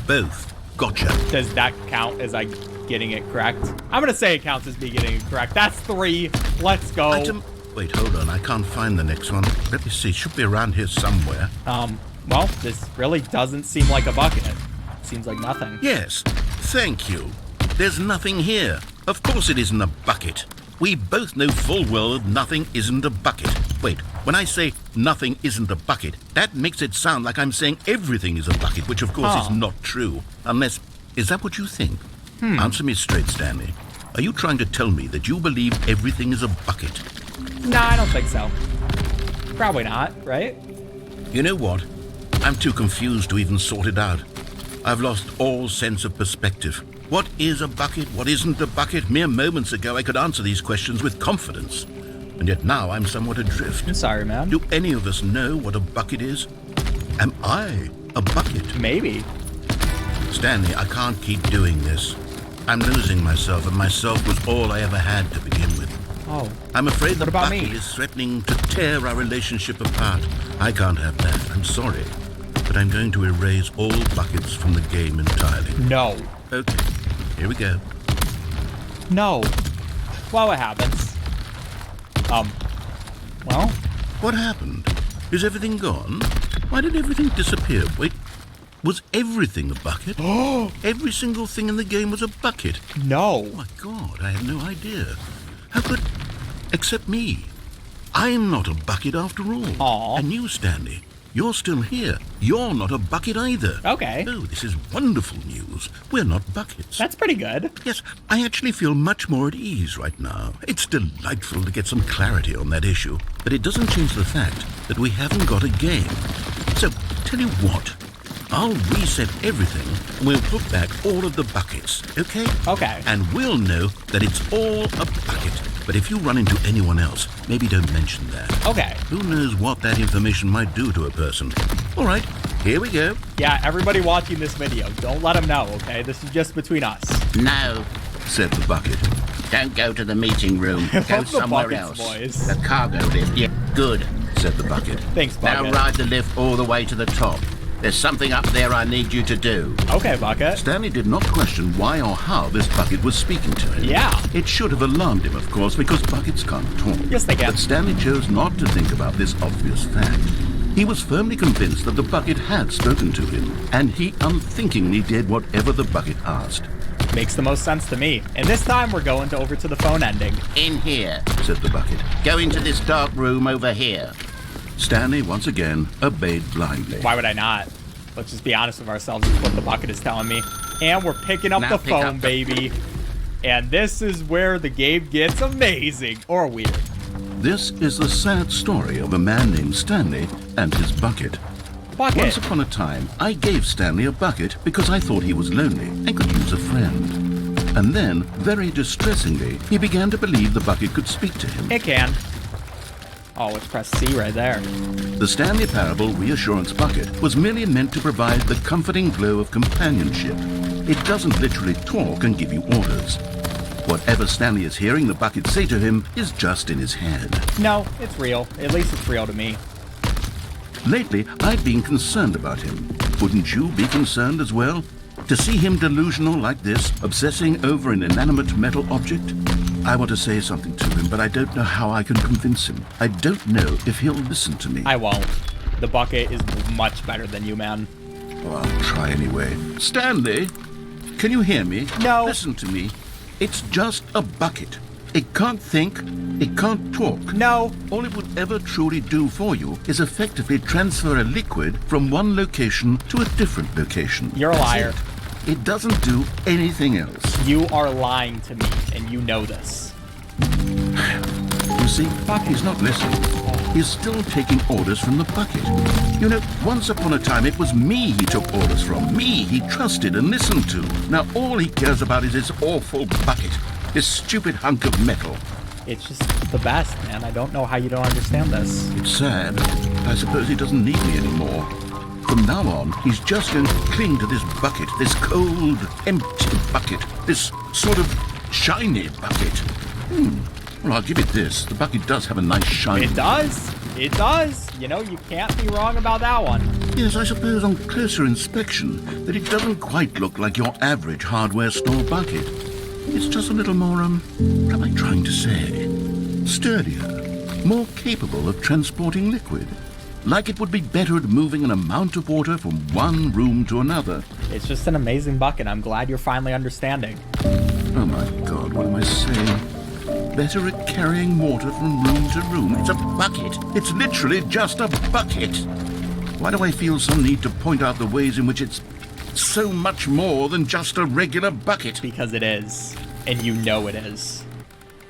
Both. Gotcha. Does that count as I getting it correct? I'm going to say it counts as me getting it correct. That's 3. Let's go. Wait, hold on. I can't find the next one. Let me see. Should be around here somewhere. Well, this really doesn't seem like a bucket. It seems like nothing. Yes. Thank you. There's nothing here. Of course it isn't a bucket. We both know full well that nothing isn't a bucket. Wait, when I say nothing isn't a bucket, that makes it sound like I'm saying everything is a bucket, which of course is not true. Unless, is that what you think? Answer me straight, Stanley. Are you trying to tell me that you believe everything is a bucket? No, I don't think so. Probably not, right? You know what? I'm too confused to even sort it out. I've lost all sense of perspective. What is a bucket? What isn't a bucket? Mere moments ago, I could answer these questions with confidence. And yet now I'm somewhat adrift. I'm sorry, man. Do any of us know what a bucket is? Am I a bucket? Maybe. Stanley, I can't keep doing this. I'm losing myself, and myself was all I ever had to begin with. Oh. I'm afraid the What about bucket me? is threatening to tear our relationship apart. I can't have that. I'm sorry. But I'm going to erase all buckets from the game entirely. No. Okay, here we go. No. Well, it happens. Well? What happened? Is everything gone? Why did everything disappear? Wait, was everything a bucket? Oh! Every single thing in the game was a bucket. No. Oh my God, I had no idea. How could... Except me. I'm not a bucket after all. Aw. And you, Stanley, you're still here. You're not a bucket either. Okay. Oh, this is wonderful news. We're not buckets. That's pretty good. Yes, I actually feel much more at ease right now. It's delightful to get some clarity on that issue, but it doesn't change the fact that we haven't got a game. So, tell you what, I'll reset everything and we'll put back all of the buckets, okay? Okay. And we'll know that it's all a bucket. But if you run into anyone else, maybe don't mention that. Okay. Who knows what that information might do to a person. All right, here we go. Yeah, everybody watching this video, don't let them know, okay? This is just between us. No, Said the bucket. don't go to the meeting room. Go Fuck the somewhere buckets, else. boys. The cargo lift. Yeah, good. Said the bucket. Thanks, Now Bucket. ride the lift all the way to the top. There's something up there I need you to do. Okay, Bucket. Stanley did not question why or how this bucket was speaking to him. Yeah. It should have alarmed him, of course, because buckets can't talk. Yes, they can. But Stanley chose not to think about this obvious fact. He was firmly convinced that the bucket had spoken to him, and he unthinkingly did whatever the bucket asked. Makes the most sense to me. And this time, we're going over to the phone ending. In here. Said the bucket. Go into this dark room over here. Stanley, once again, obeyed blindly. Why would I not? Let's just be honest with ourselves with what the bucket is telling me. And we're picking up Now the pick phone, up the- baby. And this is where the game gets amazing. Or weird. This is the sad story of a man named Stanley and his bucket. Once Bucket. upon a time, I gave Stanley a bucket because I thought he was lonely and could use a friend. And then, very distressingly, he began to believe the bucket could speak to him. It can. Oh, let's press C right there. The Stanley Parable Reassurance Bucket was merely meant to provide the comforting glow of companionship. It doesn't literally talk and give you orders. Whatever Stanley is hearing the bucket say to him is just in his head. No, it's real. At least it's real to me. Lately, I've been concerned about him. Wouldn't you be concerned as well? To see him delusional like this, obsessing over an inanimate metal object? I want to say something to him, but I don't know how I can convince him. I don't know if he'll listen to me. I won't. The bucket is much better than you, man. Well, I'll try anyway. Stanley, can you hear me? No. Listen to me. It's just a bucket. It can't think. It can't talk. No. All it would ever truly do for you is effectively transfer a liquid from one location to a different location. You're a liar. That's it. It doesn't do anything else. You are lying to me, and you know this. You see, he's not listening. He's still taking orders from the bucket. You know, once upon a time, it was me he took orders from. Me he trusted and listened to. Now all he cares about is his awful bucket. This stupid hunk of metal. It's just the best, man. I don't know how you don't understand this. It's sad. I suppose he doesn't need me anymore. From now on, he's just going to cling to this bucket, this cold, empty bucket, this sort of shiny bucket. Well, I'll give it this. The bucket does have a nice shine. It does. It does. You know, you can't be wrong about that one. Yes, I suppose on closer inspection that it doesn't quite look like your average hardware store bucket. It's just a little more, what am I trying to say? Sturdier, more capable of transporting liquid. Like it would be better at moving an amount of water from one room to another. It's just an amazing bucket. I'm glad you're finally understanding. Oh my God, what am I saying? Better at carrying water from room to room. It's a bucket. It's literally just a bucket. Why do I feel some need to point out the ways in which it's so much more than just a regular bucket? Because it is. And you know it is.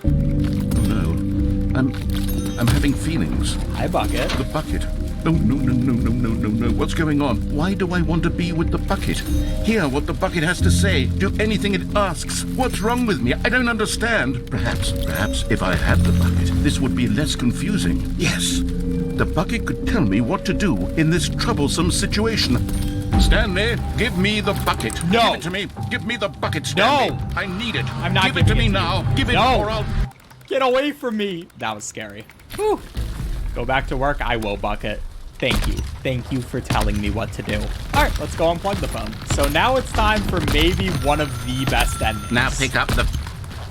Oh no. I'm having feelings. Hi, bucket. The bucket. No. What's going on? Why do I want to be with the bucket? Hear what the bucket has to say. Do anything it asks. What's wrong with me? I don't understand. Perhaps if I had the bucket, this would be less confusing. Yes. The bucket could tell me what to do in this troublesome situation. Stanley, give me the bucket. No. Give it to me. Give me the bucket, Stanley. No. I need it. I'm not Give it to me giving now. Give it No. or I'll... Get away from me. That was scary. Whew. Go back to work. I will, bucket. Thank you. Thank you for telling me what to do. All right, let's go unplug the phone. So now it's time for maybe one of the best endings. Now pick up the...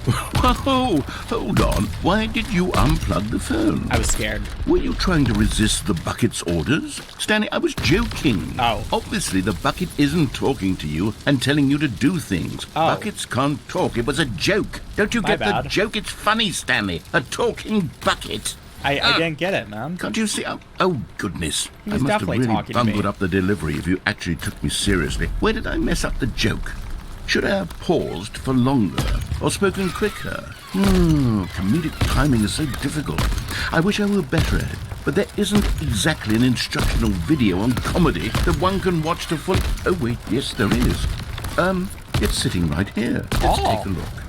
Whoa, hold on. Why did you unplug the phone? I was scared. Were you trying to resist the bucket's orders? Stanley, I was joking. Oh. Obviously, the bucket isn't talking to you and telling you to do things. Oh. Buckets can't talk. It was a joke. Don't you My get bad. the joke? It's funny, Stanley. A talking bucket. I didn't get it, man. Can't you see? Oh, goodness. He I was must have definitely really talking to me. bungled up the delivery if you actually took me seriously. Where did I mess up the joke? Should I have paused for longer or spoken quicker? Comedic timing is so difficult. I wish I were better at it, but there isn't exactly an instructional video on comedy that one can watch to full... Oh, wait, yes, there is. It's sitting right here. Let's take a look.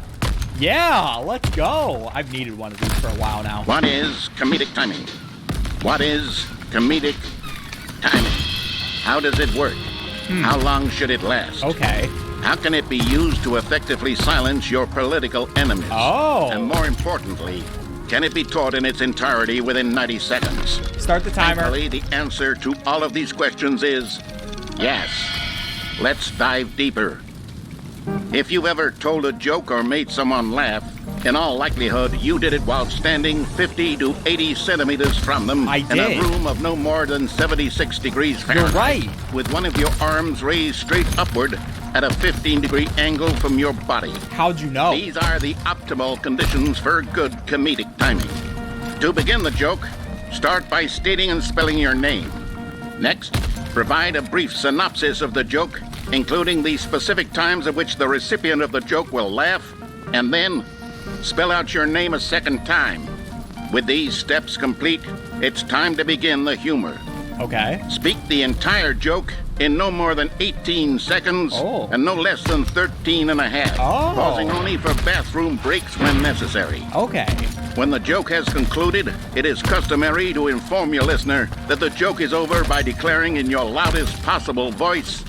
Yeah, let's go. I've needed one of these for a while now. What is comedic timing? What is comedic timing? How does it work? How long should it last? Okay. How can it be used to effectively silence your political enemies? Oh. And more importantly, can it be taught in its entirety within 90 seconds? Start the timer. Thankfully, the answer to all of these questions is yes. Let's dive deeper. If you've ever told a joke or made someone laugh, in all likelihood, you did it while standing 50 to 80 centimeters from them I in did. a room of no more than 76 degrees You're Fahrenheit. right. With one of your arms raised straight upward at a 15-degree angle from your body. How'd you know? These are the optimal conditions for good comedic timing. To begin the joke, start by stating and spelling your name. Next, provide a brief synopsis of the joke, including the specific times at which the recipient of the joke will laugh, and then spell out your name a second time. With these steps complete, it's time to begin the humor. Okay. Speak the entire joke in no more than 18 seconds Oh. and no less than 13 and a half, Oh. pausing only for bathroom breaks when necessary. Okay. When the joke has concluded, it is customary to inform your listener that the joke is over by declaring in your loudest possible voice,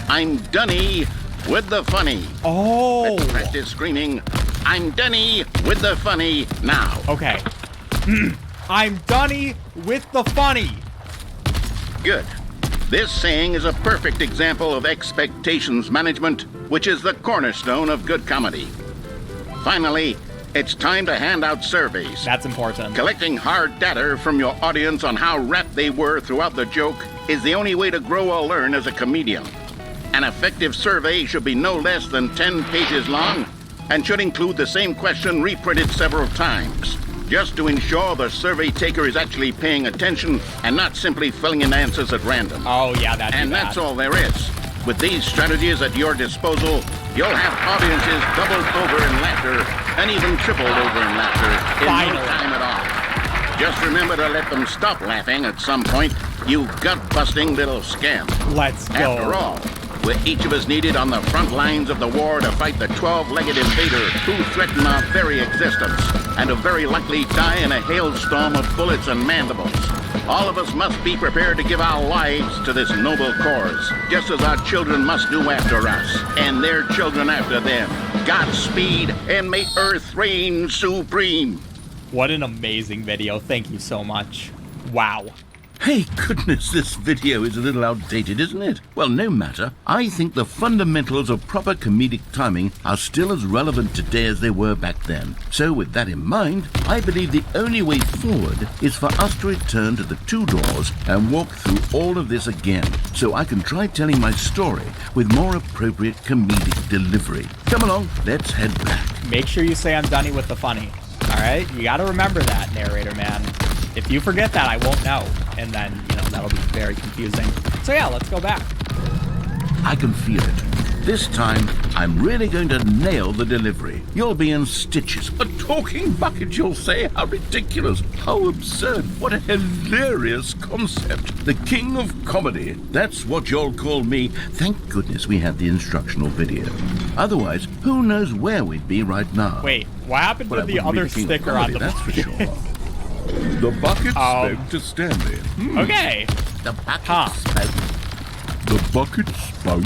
"I'm Dunny with the funny." Oh. Let's practice screaming, "I'm Dunny with the funny" now. Okay. I'm Dunny with the funny. Good. This saying is a perfect example of expectations management, which is the cornerstone of good comedy. Finally, it's time to hand out surveys. That's important. Collecting hard data from your audience on how rapt they were throughout the joke is the only way to grow or learn as a comedian. An effective survey should be no less than 10 pages long and should include the same question reprinted several times, just to ensure the survey taker is actually paying attention and not simply filling in answers at random. Oh, yeah, that's And that's all there is. With these strategies at your disposal, you'll have audiences doubled over in laughter and even tripled over in laughter in no time at all. Just remember to let them stop laughing at some point, you gut-busting little scamp. Let's go. After all, we're each of us needed on the front lines of the war to fight the 12-legged invader who threaten our very existence, and to very likely die in a hailstorm of bullets and mandibles. All of us must be prepared to give our lives to this noble cause, just as our children must do after us, and their children after them. Godspeed, and may Earth reign supreme. What an amazing video. Thank you so much. Wow. Hey, goodness, this video is a little outdated, isn't it? Well, no matter. I think the fundamentals of proper comedic timing are still as relevant today as they were back then. So with that in mind, I believe the only way forward is for us to return to the 2 doors and walk through all of this again, so I can try telling my story with more appropriate comedic delivery. Come along, let's head back. Make sure you say I'm Dunny with the funny. All right? You got to remember that, narrator man. If you forget that, I won't know. And then, you know, that'll be very confusing. So yeah, let's go back. I can feel it. This time, I'm really going to nail the delivery. You'll be in stitches. A talking bucket, you'll say? How ridiculous. How absurd. What a hilarious concept. The king of comedy. That's what you'll call me. Thank goodness we had the instructional video. Otherwise, who knows where we'd be right now. Wait, what happened to the other sticker on the that's for sure. The bucket spoke to Stanley. Okay. The bucket spoke. The bucket spoke.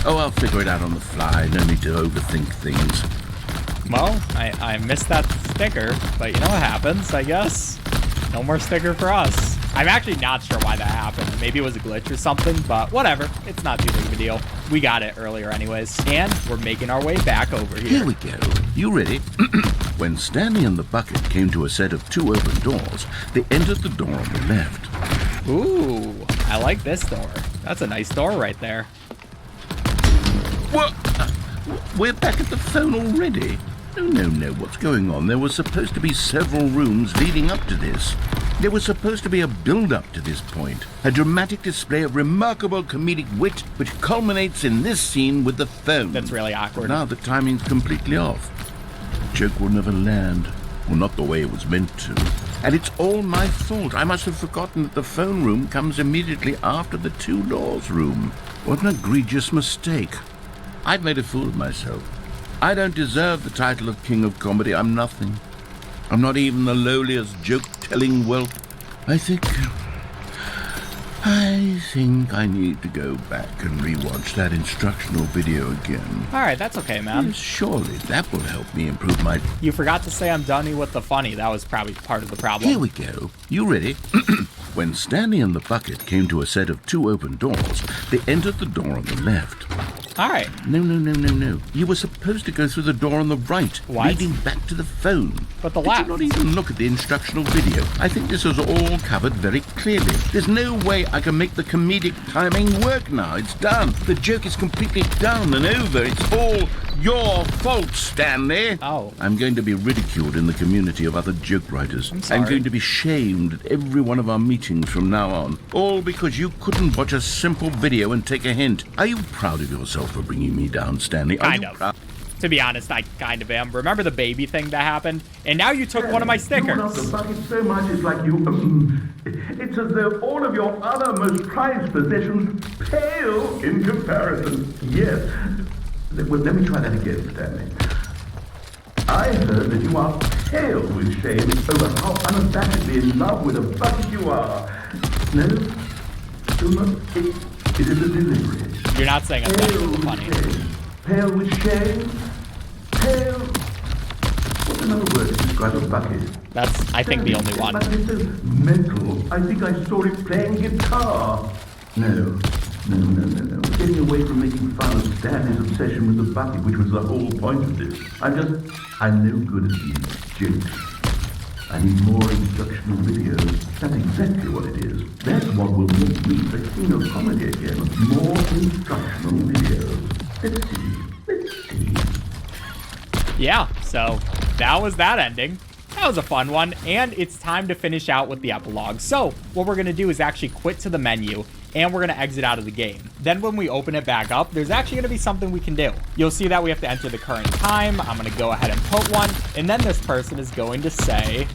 Oh, I'll figure it out on the fly. No need to overthink things. Well, I missed that sticker, but you know what happens, I guess. No more sticker for us. I'm actually not sure why that happened. Maybe it was a glitch or something, but whatever. It's not too big of a deal. We got it earlier anyways. And we're making our way back over here. Here we go. You ready? When Stanley and the bucket came to a set of 2 open doors, they entered the door on the left. Ooh, I like this door. That's a nice door right there. What? We're back at the phone already? No, what's going on? There was supposed to be several rooms leading up to this. There was supposed to be a build-up to this point. A dramatic display of remarkable comedic wit which culminates in this scene with the phone. That's really awkward. Now the timing's completely off. The joke will never land. Well, not the way it was meant to. And it's all my fault. I must have forgotten that the phone room comes immediately after the 2 doors room. What an egregious mistake. I've made a fool of myself. I don't deserve the title of King of Comedy. I'm nothing. I'm not even the lowliest joke-telling whelp. I think I need to go back and rewatch that instructional video again. All right, that's okay, man. Yes, surely that will help me improve my... You forgot to say I'm Dunny with the funny. That was probably part of the problem. Here we go. You ready? When Stanley and the bucket came to a set of 2 open doors, they entered the door on the left. All right. No. You were supposed to go through the door on the right, leading back to the phone. But the left. Did you not even look at the instructional video? I think this was all covered very clearly. There's no way I can make the comedic timing work now. It's done. The joke is completely done and over. It's all your fault, Stanley. Oh. I'm going to be ridiculed in the community of other joke writers. I'm sorry. I'm going to be shamed at every one of our meetings from now on. All because you couldn't watch a simple video and take a hint. Are you proud of yourself for bringing me down, Stanley? Kind of. To be honest, I kind of am. Remember the baby thing that happened? And now you took one of my stickers. You love the bucket so much, it's like you... it's as though all of your other most prized possessions pale in comparison. Yes. Well, let me try that again, Stanley. I heard that you are pale with shame over how unabashedly in love with a bucket you are. No? It is a delivery. You're not saying I'm Dunny funny. Pale with shame? Pale? What's another word to describe a bucket? That's, I think, the only one. But it's so mental. I think I saw it playing guitar. No. Getting away from making fun of Stanley's obsession with the bucket, which was the whole point of this. I'm no good at these jokes. I need more instructional videos. That's exactly what it is. That's what will make me the king of comedy again. More instructional videos. Let's see. Yeah, so that was that ending. That was a fun one, and it's time to finish out with the epilogue. So what we're going to do is actually quit to the menu, and we're going to exit out of the game. Then when we open it back up, there's actually going to be something we can do. You'll see that we have to enter the current time. I'm going to go ahead and put one, and then this person is going to say...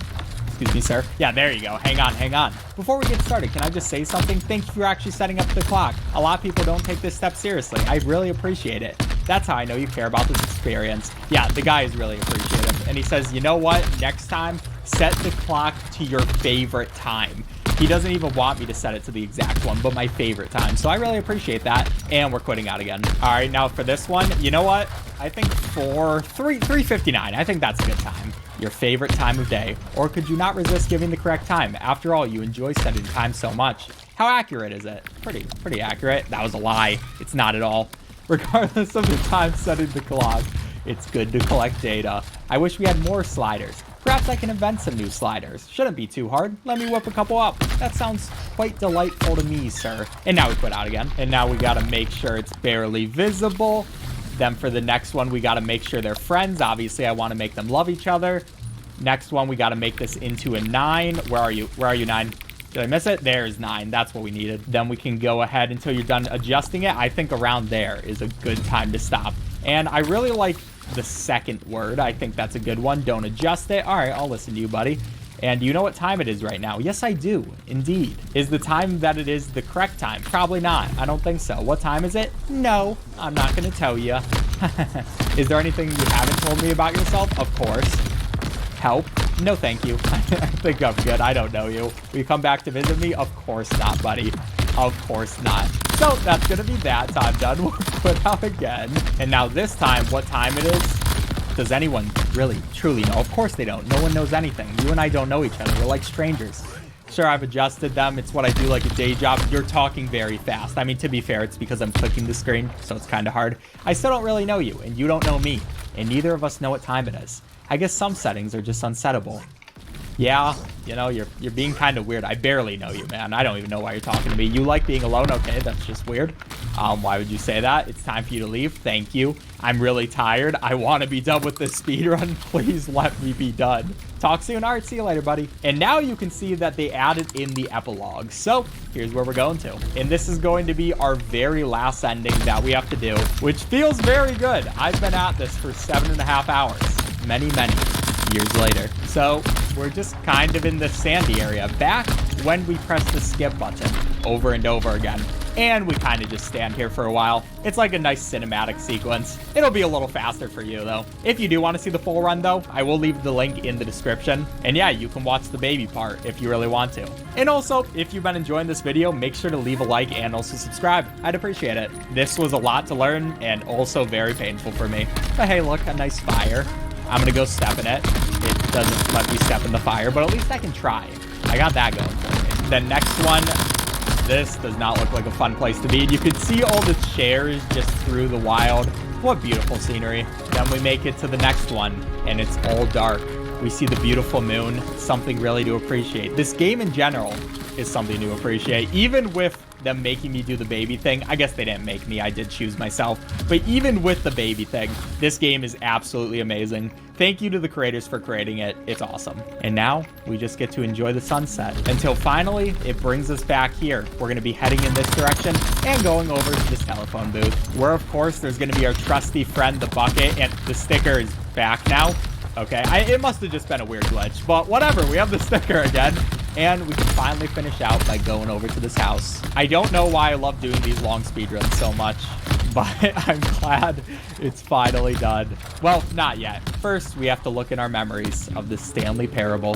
Excuse me, sir. Yeah, there you go. Hang on. Before we get started, can I just say something? Thank you for actually setting up the clock. A lot of people don't take this step seriously. I really appreciate it. That's how I know you care about this experience. Yeah, the guy is really appreciative. And he says, you know what? Next time, set the clock to your favorite time. He doesn't even want me to set it to the exact one, but my favorite time. So I really appreciate that. And we're quitting out again. All right, now for this one, you know what? I think for 3:59, I think that's a good time. Your favorite time of day. Or could you not resist giving the correct time? After all, you enjoy setting time so much. How accurate is it? Pretty accurate. That was a lie. It's not at all. Regardless of the time setting the clock, it's good to collect data. I wish we had more sliders. Perhaps I can invent some new sliders. Shouldn't be too hard. Let me whip a couple up. That sounds quite delightful to me, sir. And now we quit out again. And now we gotta make sure it's barely visible. Then for the next one, we gotta make sure they're friends. Obviously, I wanna make them love each other. Next one, we gotta make this into a 9. Where are you? Where are you, 9? Did I miss it? There's 9. That's what we needed. Then we can go ahead until you're done adjusting it. I think around there is a good time to stop. And I really like the second word. I think that's a good one. Don't adjust it. All right, I'll listen to you, buddy. And do you know what time it is right now? Yes, I do. Indeed. Is the time that it is the correct time? Probably not. I don't think so. What time is it? No, I'm not going to tell you. Is there anything you haven't told me about yourself? Of course. Help? No, thank you. I think I'm good. I don't know you. Will you come back to visit me? Of course not, buddy. Of course not. So that's going to be that. Time done. We'll put out again. And now this time, what time it is? Does anyone really, truly know? Of course they don't. No one knows anything. You and I don't know each other. We're like strangers. Sure, I've adjusted them. It's what I do like a day job. You're talking very fast. I mean, to be fair, it's because I'm clicking the screen, so it's kind of hard. I still don't really know you, and you don't know me. And neither of us know what time it is. I guess some settings are just unsettable. Yeah, you know, you're being kind of weird. I barely know you, man. I don't even know why you're talking to me. You like being alone? Okay, that's just weird. Why would you say that? It's time for you to leave. Thank you. I'm really tired. I want to be done with this speedrun. Please let me be done. Talk soon. All right, see you later, buddy. And now you can see that they added in the epilogue. So here's where we're going to. And this is going to be our very last ending that we have to do, which feels very good. I've been at this for 7.5 hours. Many years later. So we're just kind of in the sandy area. Back when we press the skip button over and over again. And we kind of just stand here for a while. It's like a nice cinematic sequence. It'll be a little faster for you, though. If you do want to see the full run, though, I will leave the link in the description. And yeah, you can watch the baby part if you really want to. And also, if you've been enjoying this video, make sure to leave a like and also subscribe. I'd appreciate it. This was a lot to learn and also very painful for me. But hey, look, a nice fire. I'm gonna go step in it. It doesn't let me step in the fire, but at least I can try. I got that going for me. The next one, this does not look like a fun place to be. You can see all the chairs just through the wild. What beautiful scenery. Then we make it to the next one, and it's all dark. We see the beautiful moon, something really to appreciate. This game in general is something to appreciate, even with them making me do the baby thing. I guess they didn't make me, I did choose myself. But even with the baby thing, this game is absolutely amazing. Thank you to the creators for creating it. It's awesome. And now we just get to enjoy the sunset until finally it brings us back here. We're going to be heading in this direction and going over to this telephone booth where, of course, there's going to be our trusty friend, the bucket, and the sticker is back now. Okay, it must have just been a weird glitch, but whatever. We have the sticker again. And we can finally finish out by going over to this house. I don't know why I love doing these long speedruns so much, but I'm glad it's finally done. Well, not yet. First, we have to look in our memories of the Stanley Parable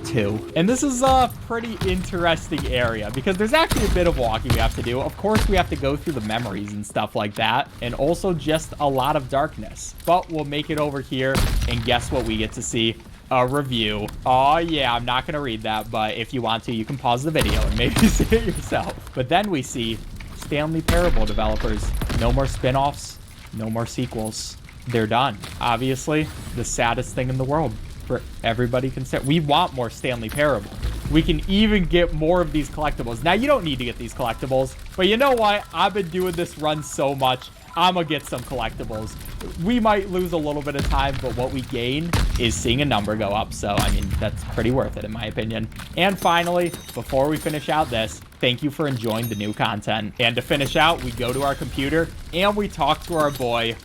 2. And this is a pretty interesting area because there's actually a bit of walking we have to do. Of course, we have to go through the memories and stuff like that, and also just a lot of darkness. But we'll make it over here, and guess what we get to see? A review. Oh yeah, I'm not gonna read that, but if you want to, you can pause the video and maybe see it yourself. But then we see Stanley Parable developers. No more spin-offs, no more sequels. They're done. Obviously, the saddest thing in the world for everybody concerned. We want more Stanley Parable. We can even get more of these collectibles. Now, you don't need to get these collectibles, but you know what? I've been doing this run so much. I'm gonna get some collectibles. We might lose a little bit of time, but what we gain is seeing a number go up. So, I mean, that's pretty worth it in my opinion. And finally, before we finish out this, thank you for enjoying the new content. And to finish out, we go to our computer and we talk to our boy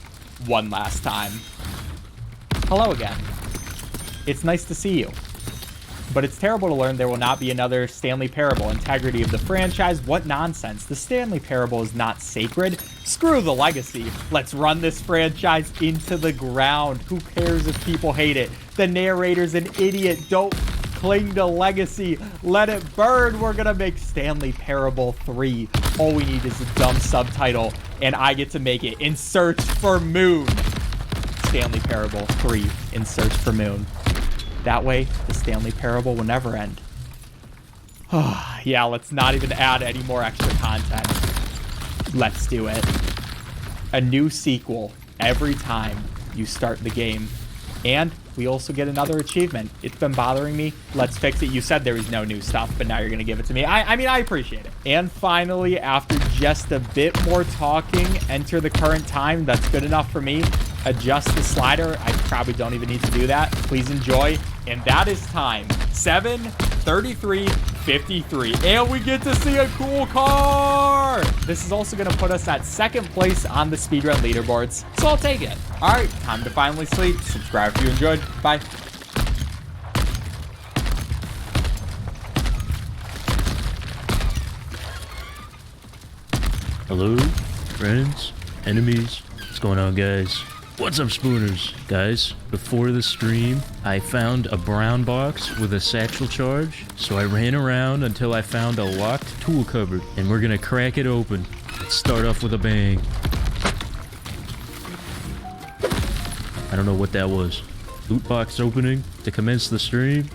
one last time. Hello again. It's nice to see you. But it's terrible to learn there will not be another Stanley Parable. Integrity of the franchise? What nonsense. The Stanley Parable is not sacred. Screw the legacy. Let's run this franchise into the ground. Who cares if people hate it? The narrator's an idiot. Don't cling to legacy. Let it burn. We're gonna make Stanley Parable 3. All we need is a dumb subtitle, and I get to make it. In Search for Moon. Stanley Parable 3. In Search for Moon. That way, the Stanley Parable will never end. Yeah, let's not even add any more extra content. Let's do it. A new sequel every time you start the game. And we also get another achievement. It's been bothering me. Let's fix it. You said there was no new stuff, but now you're going to give it to me. I mean, I appreciate it. And finally, after just a bit more talking, enter the current time. That's good enough for me. Adjust the slider. I probably don't even need to do that. Please enjoy. And that is time. 7:33:53. And we get to see a cool car. This is also going to put us at second place on the speedrun leaderboards. So I'll take it. All right, time to finally sleep. Subscribe if you enjoyed. Bye. Hello, friends, enemies. What's going on, guys? What's up, Spooners? Guys, before the stream, I found a brown box with a satchel charge, so I ran around until I found a locked tool cupboard, and we're gonna crack it open. Let's start off with a bang. I don't know what that was. Loot box opening to commence the stream.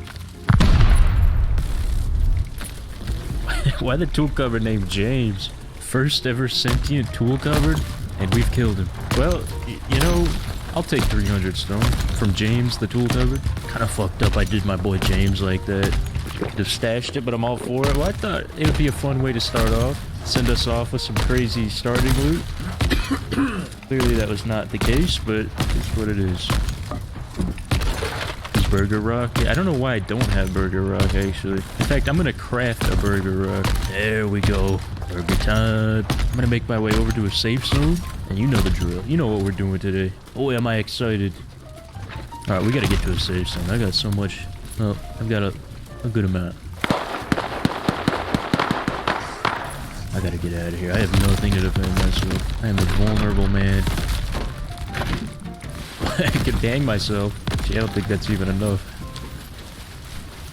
Why the tool cupboard named James? First ever sentient tool cupboard? And we've killed him. Well, you know, I'll take 300 stone from James, the tool cupboard. Kind of fucked up I did my boy James like that. Just stashed it, but I'm all for it. Well, I thought it would be a fun way to start off. Send us off with some crazy starting loot. Clearly that was not the case, but it's what it is. Is Burger Rock? Yeah, I don't know why I don't have Burger Rock, actually. In fact, I'm gonna craft a Burger Rock. There we go. Burger time. I'm gonna make my way over to a safe zone, and you know the drill. You know what we're doing today. Boy, am I excited. Alright, we gotta get to a safe zone. I got so much. Oh, I've got a good amount. I gotta get out of here. I have nothing to defend myself. I am a vulnerable man. I can bang myself. Gee, I don't think that's even enough.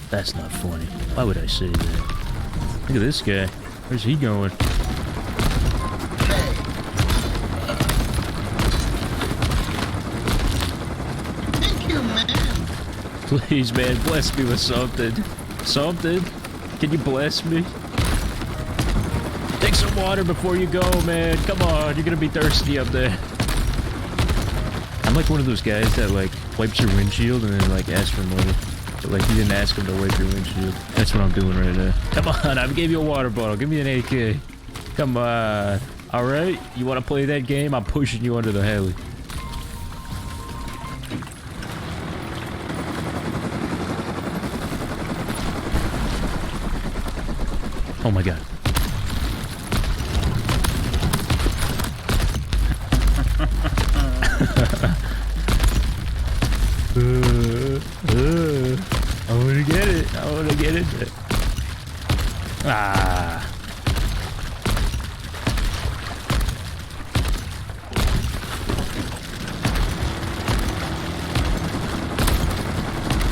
That's not funny. Why would I say that? Look at this guy. Where's he going? Thank you, man. Please, man, bless me with something. Something? Can you bless me? Take some water before you go, man. Come on, you're gonna be thirsty up there. I'm like one of those guys that, like, wipes your windshield and then, like, asks for money. But, like, you didn't ask him to wipe your windshield. That's what I'm doing right now. Come on, I gave you a water bottle. Give me an AK. Come on. Alright? You want to play that game? I'm pushing you under the heli. Oh my god. I wanna get it. I wanna get it. Ah.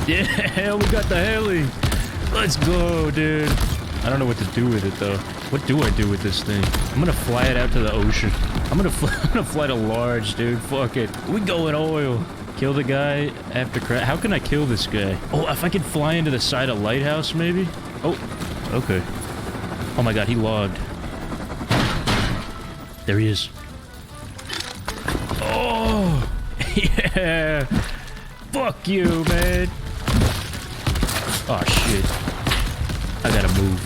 Yeah, we got the heli. Let's go, dude. I don't know what to do with it though. What do I do with this thing? I'm gonna fly it out to the ocean. I'm gonna fly to large, dude. Fuck it. We go in oil. Kill the guy after crash. How can I kill this guy? Oh, if I could fly into the side of lighthouse, maybe? Oh, okay. Oh my god, he logged. There he is. Oh, yeah. Fuck you, man. Oh, shit. I gotta move.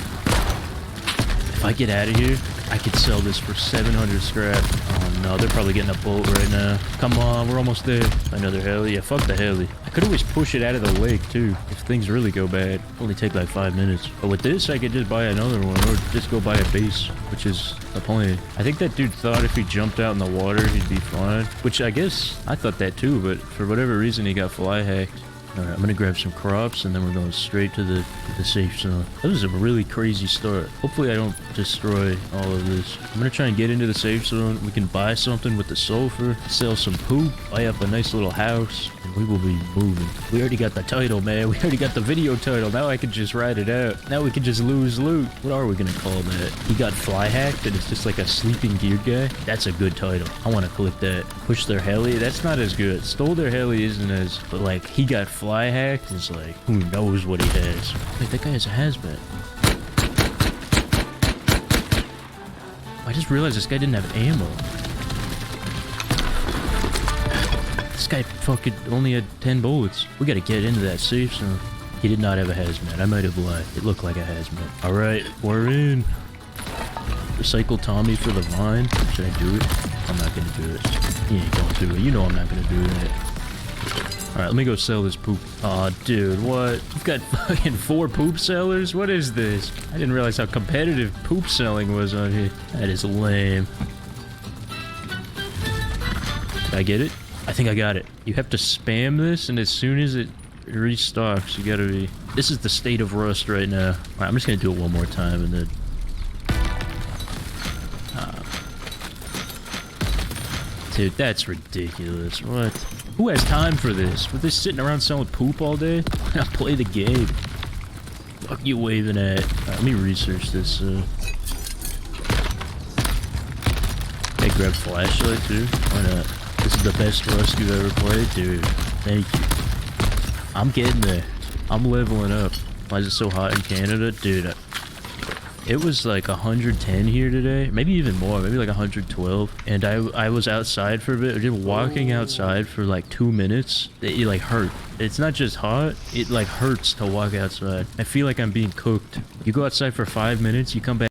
If I get out of here, I could sell this for 700 scrap. Oh no, they're probably getting a boat right now. Come on, we're almost there. Another heli. Yeah, fuck the heli. I could always push it out of the lake too, if things really go bad. Only take like 5 minutes. But with this, I could just buy another one, or just go buy a base, which is the plan. I think that dude thought if he jumped out in the water, he'd be fine. Which I guess I thought that too, but for whatever reason, he got fly hacked. Alright, I'm gonna grab some crops and then we're going straight to the safe zone. That was a really crazy start. Hopefully I don't destroy all of this. I'm gonna try and get into the safe zone. We can buy something with the sulfur, sell some poop, buy up a nice little house, and we will be moving. We already got the title, man. We already got the video title. Now I can just write it out. Now we can just lose loot. What are we gonna call that? He got fly hacked and it's just like a sleeping geared guy? That's a good title. I wanna click that. Push their heli? That's not as good. Stole their heli isn't as... But like, he got fly hacked is like, who knows what he has. Wait, that guy has a hazmat. I just realized this guy didn't have ammo. This guy fucking only had 10 bullets. We gotta get into that safe zone. He did not have a hazmat. I might have lied. It looked like a hazmat. Alright, we're in. Recycle Tommy for the vine. Should I do it? I'm not gonna do it. He ain't gonna do it. You know I'm not gonna do that. Alright, let me go sell this poop. Aw, dude, what? You've got fucking 4 poop sellers? What is this? I didn't realize how competitive poop selling was on here. That is lame. Did I get it? I think I got it. You have to spam this, and as soon as it restocks, you gotta be... This is the state of rust right now. Alright, I'm just gonna do it one more time, and then... Dude, that's ridiculous. What? Who has time for this? We're just sitting around selling poop all day? Why not play the game? Fuck you waving at? Let me research this. Hey, grab flashlight too? Why not? This is the best Rust you've ever played? Dude, thank you. I'm getting there. I'm leveling up. Why is it so hot in Canada? Dude, it was like 110 here today, maybe even more, maybe like 112. And I was outside for a bit, just walking outside for like 2 minutes. It like hurt. It's not just hot, it like hurts to walk outside. I feel like I'm being cooked. You go outside for 5 minutes, you come back